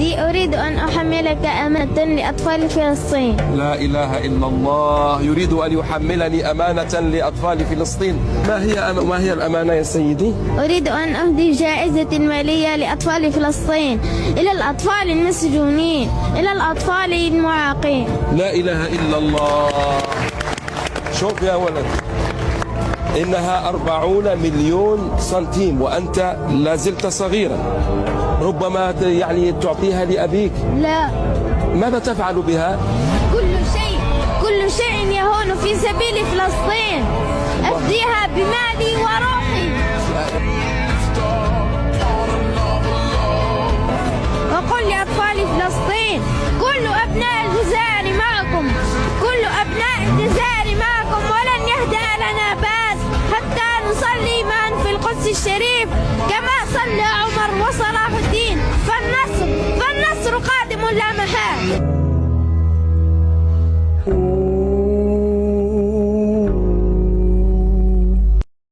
سيدي، أريد أن أحملك أمانة لأطفال فلسطين. لا إله إلا الله، يريد أن يحملني أمانة لأطفال فلسطين. ما هي الأمانة يا سيدي؟ أريد أن أهدي جائزة مالية لأطفال فلسطين، إلى الأطفال المسجونين، إلى الأطفال المعاقين. لا إله إلا الله. شوف يا ولد، إنها 40 مليون سنتيم وأنت لازلت صغيرا، ربما يعني تعطيها لأبيك. لا. ماذا تفعل بها؟ كل شيء يهون في سبيل فلسطين، أفديها بمالي وروحي. وقل لأطفال فلسطين: كل أبناء الجزائر معكم، كل أبناء الجزائر معكم، ولن يهدأ لنا بال حتى نصلي معا في القدس الشريف كما صلى عمر وصلاح الدين، فالنصر قادم لا محال.